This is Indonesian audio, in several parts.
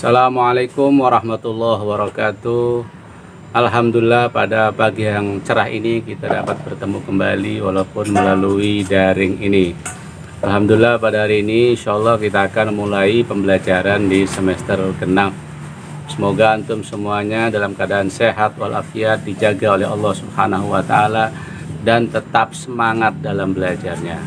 Assalamualaikum warahmatullahi wabarakatuh. Alhamdulillah pada pagi yang cerah ini kita dapat bertemu kembali walaupun melalui daring ini. Alhamdulillah pada hari ini insyaallah kita akan mulai pembelajaran di semester ke-6. Semoga antum semuanya dalam keadaan sehat walafiat, dijaga oleh Allah Subhanahu wa taala dan tetap semangat dalam belajarnya.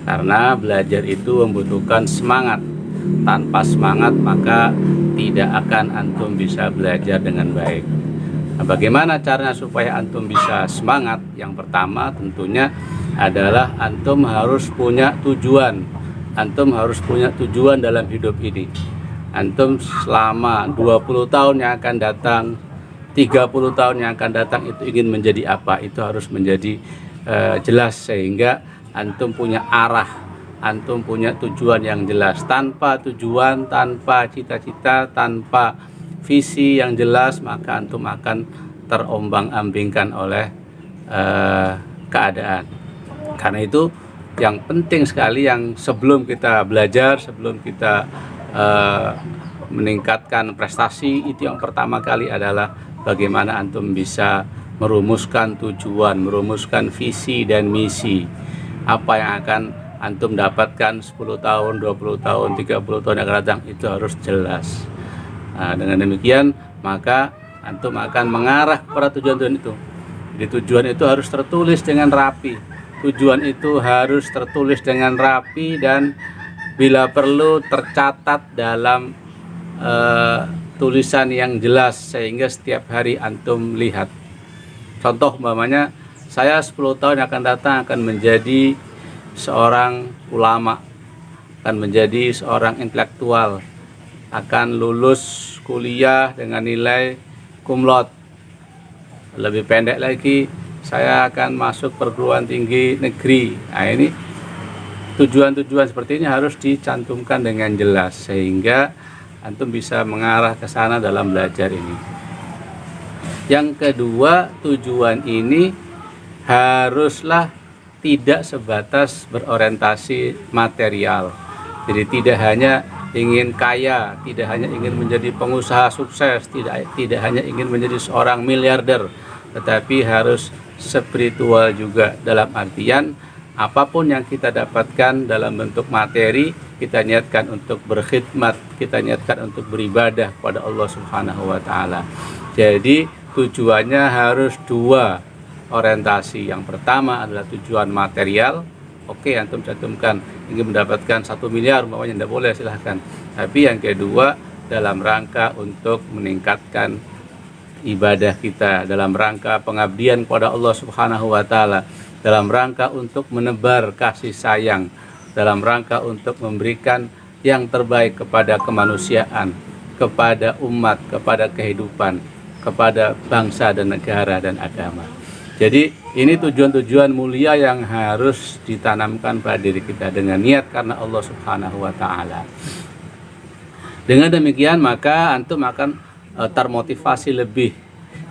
Karena belajar itu membutuhkan semangat. Tanpa semangat maka tidak akan antum bisa belajar dengan baik. Nah, bagaimana caranya supaya antum bisa semangat? Yang pertama tentunya adalah antum harus punya tujuan. Antum harus punya tujuan dalam hidup ini. Antum selama 20 tahun yang akan datang, 30 tahun yang akan datang itu ingin menjadi apa? Itu harus menjadi jelas sehingga antum punya arah. Antum punya tujuan yang jelas. Tanpa tujuan, tanpa cita-cita, tanpa visi yang jelas, maka antum akan terombang-ambingkan oleh keadaan. Karena itu yang penting sekali, yang sebelum kita belajar, sebelum kita meningkatkan prestasi, itu yang pertama kali adalah bagaimana antum bisa merumuskan tujuan, merumuskan visi dan misi. Apa yang akan antum dapatkan 10 tahun, 20 tahun, 30 tahun yang akan datang, itu harus jelas. Nah, dengan demikian maka antum akan mengarah kepada tujuan-tujuan itu. Jadi tujuan itu harus tertulis dengan rapi. Tujuan itu harus tertulis dengan rapi dan bila perlu tercatat dalam tulisan yang jelas sehingga setiap hari antum lihat. Contoh umpamanya saya 10 tahun yang akan datang akan menjadi seorang ulama, akan menjadi seorang intelektual, akan lulus kuliah dengan nilai cum laude. Lebih pendek lagi, saya akan masuk perguruan tinggi negeri. Nah, ini tujuan-tujuan seperti ini harus dicantumkan dengan jelas sehingga antum bisa mengarah ke sana dalam belajar ini. Yang kedua, tujuan ini haruslah tidak sebatas berorientasi material. Jadi tidak hanya ingin kaya, tidak hanya ingin menjadi pengusaha sukses, tidak hanya ingin menjadi seorang miliarder, tetapi harus spiritual juga, dalam artian apapun yang kita dapatkan dalam bentuk materi, kita niatkan untuk berkhidmat, kita niatkan untuk beribadah kepada Allah Subhanahu wa taala. Jadi tujuannya harus dua orientasi. Yang pertama adalah tujuan material. Oke, antum cantumkan ingin mendapatkan 1 miliar, umpamanya, tidak boleh, silahkan. Tapi yang kedua dalam rangka untuk meningkatkan ibadah kita, dalam rangka pengabdian kepada Allah Subhanahu wa taala, dalam rangka untuk menebar kasih sayang, dalam rangka untuk memberikan yang terbaik kepada kemanusiaan, kepada umat, kepada kehidupan, kepada bangsa dan negara dan agama. Jadi ini tujuan-tujuan mulia yang harus ditanamkan pada diri kita dengan niat karena Allah Subhanahu wa taala. Dengan demikian maka antum akan termotivasi lebih,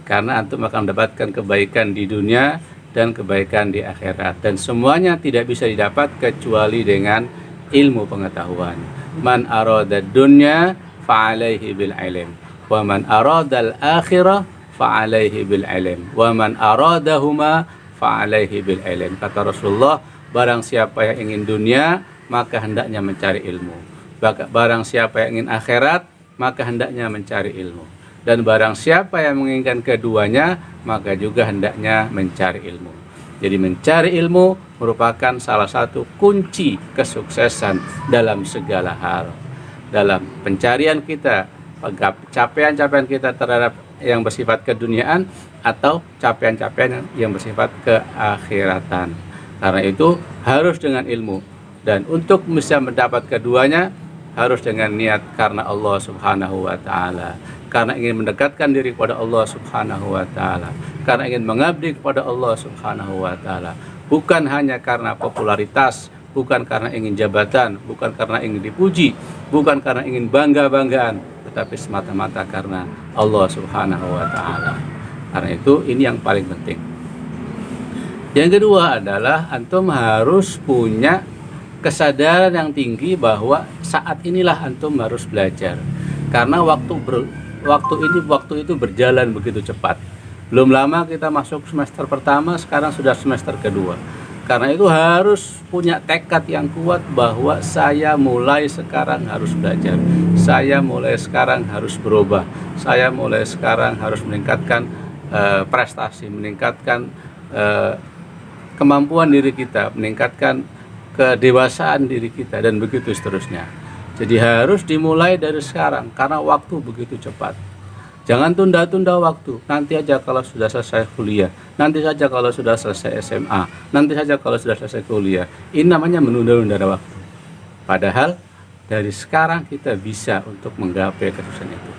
karena antum akan mendapatkan kebaikan di dunia dan kebaikan di akhirat, dan semuanya tidak bisa didapat kecuali dengan ilmu pengetahuan. Man arada dunya fa alaihi bil ilm wa man arada al akhirah fa'alaihi bil ilm wa man aradahuma fa'alaihi bil ilm. Kata Rasulullah, barang siapa yang ingin dunia maka hendaknya mencari ilmu, barang siapa yang ingin akhirat maka hendaknya mencari ilmu, dan barang siapa yang menginginkan keduanya maka juga hendaknya mencari ilmu. Jadi mencari ilmu merupakan salah satu kunci kesuksesan dalam segala hal, dalam pencarian kita, capaian-capaian kita terhadap yang bersifat keduniaan atau capaian-capaian yang bersifat keakhiratan. Karena itu harus dengan ilmu, dan untuk bisa mendapat keduanya harus dengan niat karena Allah Subhanahu wa taala, karena ingin mendekatkan diri kepada Allah Subhanahu wa taala, karena ingin mengabdi kepada Allah Subhanahu wa taala, bukan hanya karena popularitas, bukan karena ingin jabatan, bukan karena ingin dipuji, bukan karena ingin bangga-banggaan, tetapi semata-mata karena Allah Subhanahu wa taala. Karena itu ini yang paling penting. Yang kedua adalah antum harus punya kesadaran yang tinggi bahwa saat inilah antum harus belajar. Karena waktu itu berjalan begitu cepat. Belum lama kita masuk semester pertama, sekarang sudah semester kedua. Karena itu harus punya tekad yang kuat bahwa saya mulai sekarang harus belajar. Saya mulai sekarang harus berubah. Saya mulai sekarang harus meningkatkan prestasi, meningkatkan kemampuan diri kita, meningkatkan kedewasaan diri kita, dan begitu seterusnya. Jadi harus dimulai dari sekarang karena waktu begitu cepat. Jangan tunda-tunda waktu, nanti aja kalau sudah selesai kuliah, nanti saja kalau sudah selesai SMA, nanti saja kalau sudah selesai kuliah. Ini namanya menunda-nunda waktu. Padahal dari sekarang kita bisa untuk menggapai kesuksesan itu.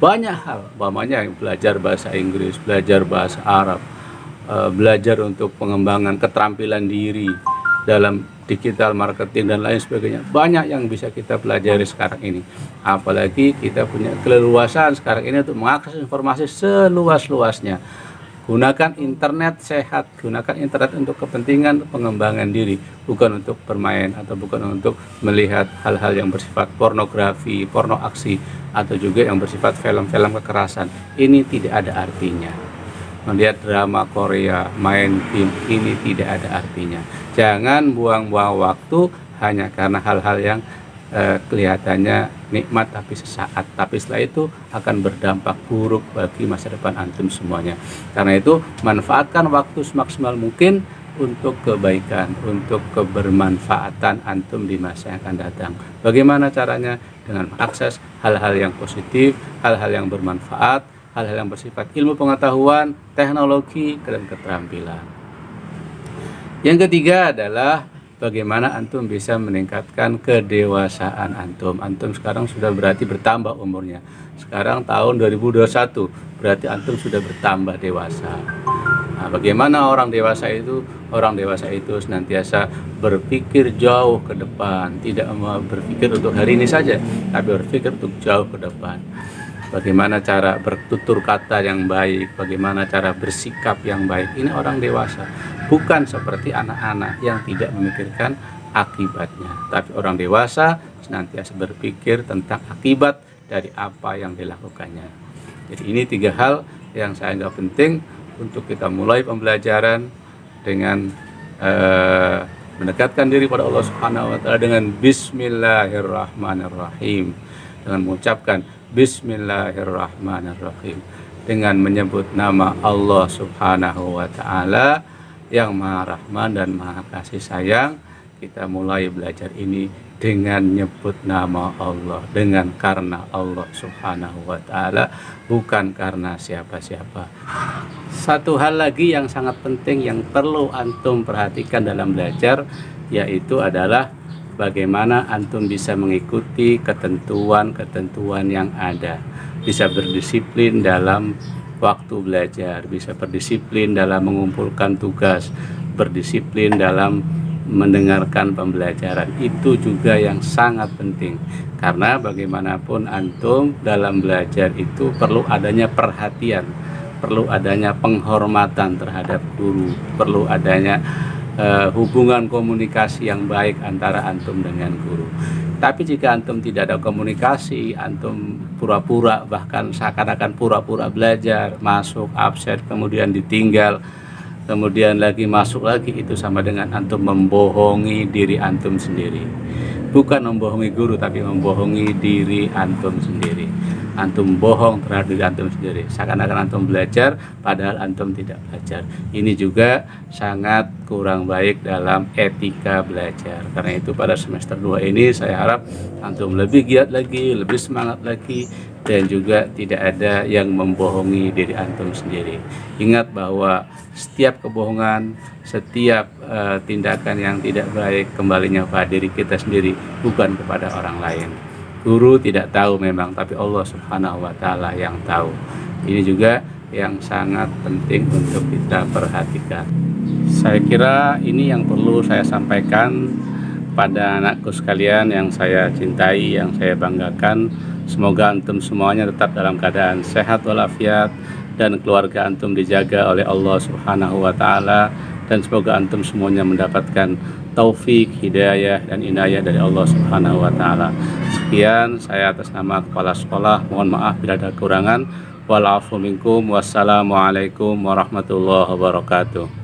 Banyak hal, umpamanya belajar bahasa Inggris, belajar bahasa Arab, belajar untuk pengembangan keterampilan diri dalam digital marketing dan lain sebagainya. Banyak yang bisa kita pelajari sekarang ini. Apalagi kita punya keleluasaan sekarang ini untuk mengakses informasi seluas-luasnya. Gunakan internet sehat, gunakan internet untuk kepentingan pengembangan diri, bukan untuk bermain atau bukan untuk melihat hal-hal yang bersifat pornografi, porno aksi, atau juga yang bersifat film-film kekerasan. Ini tidak ada artinya. Melihat drama Korea, main game, ini tidak ada artinya. Jangan buang-buang waktu hanya karena hal-hal yang kelihatannya nikmat tapi sesaat, tapi setelah itu akan berdampak buruk bagi masa depan antum semuanya. Karena itu manfaatkan waktu semaksimal mungkin untuk kebaikan, untuk kebermanfaatan antum di masa yang akan datang. Bagaimana caranya? Dengan mengakses hal-hal yang positif, hal-hal yang bermanfaat, hal-hal yang bersifat ilmu pengetahuan, teknologi, dan keterampilan. Yang ketiga adalah bagaimana antum bisa meningkatkan kedewasaan antum. Antum sekarang sudah berarti bertambah umurnya. Sekarang tahun 2021, berarti antum sudah bertambah dewasa. Nah, bagaimana orang dewasa itu? Orang dewasa itu senantiasa berpikir jauh ke depan, tidak berpikir untuk hari ini saja, tapi berpikir untuk jauh ke depan. Bagaimana cara bertutur kata yang baik, bagaimana cara bersikap yang baik. Ini orang dewasa, bukan seperti anak-anak yang tidak memikirkan akibatnya. Tapi orang dewasa senantiasa berpikir tentang akibat dari apa yang dilakukannya. Jadi ini 3 hal yang saya anggap penting untuk kita mulai pembelajaran dengan mendekatkan diri pada Allah Subhanahu wa taala dengan bismillahirrahmanirrahim, dengan mengucapkan bismillahirrahmanirrahim, dengan menyebut nama Allah Subhanahu wa taala yang Maha Rahman dan Maha Kasih Sayang. Kita mulai belajar ini dengan nyebut nama Allah, dengan karena Allah Subhanahu wa taala, bukan karena siapa-siapa. Satu hal lagi yang sangat penting yang perlu antum perhatikan dalam belajar, yaitu adalah bagaimana antum bisa mengikuti ketentuan-ketentuan yang ada, bisa berdisiplin dalam waktu belajar, bisa berdisiplin dalam mengumpulkan tugas, berdisiplin dalam mendengarkan pembelajaran. Itu juga yang sangat penting, karena bagaimanapun antum dalam belajar itu perlu adanya perhatian, perlu adanya penghormatan terhadap guru, perlu adanya hubungan komunikasi yang baik antara antum dengan guru. Tapi jika antum tidak ada komunikasi, antum pura-pura, bahkan seakan-akan pura-pura belajar, masuk absen kemudian ditinggal, kemudian lagi masuk lagi, itu sama dengan antum membohongi diri antum sendiri. Bukan membohongi guru, tapi membohongi diri antum sendiri. Antum bohong terhadap diri antum sendiri, seakan-akan antum belajar padahal antum tidak belajar. Ini juga sangat kurang baik dalam etika belajar. Karena itu pada semester 2 ini saya harap antum lebih giat lagi, lebih semangat lagi, dan juga tidak ada yang membohongi diri antum sendiri. Ingat bahwa setiap kebohongan, setiap tindakan yang tidak baik kembalinya pada diri kita sendiri, bukan kepada orang lain. Guru tidak tahu memang, tapi Allah Subhanahu wa taala yang tahu. Ini juga yang sangat penting untuk kita perhatikan. Saya kira ini yang perlu saya sampaikan pada anakku sekalian yang saya cintai, yang saya banggakan. Semoga antum semuanya tetap dalam keadaan sehat walafiat, dan keluarga antum dijaga oleh Allah Subhanahu wa taala, dan semoga antum semuanya mendapatkan taufik, hidayah, dan inayah dari Allah Subhanahu wa Ta'ala. Sekian saya atas nama kepala sekolah, mohon maaf bila ada kekurangan. Wal afu minkum, wassalamualaikum warahmatullahi wabarakatuh.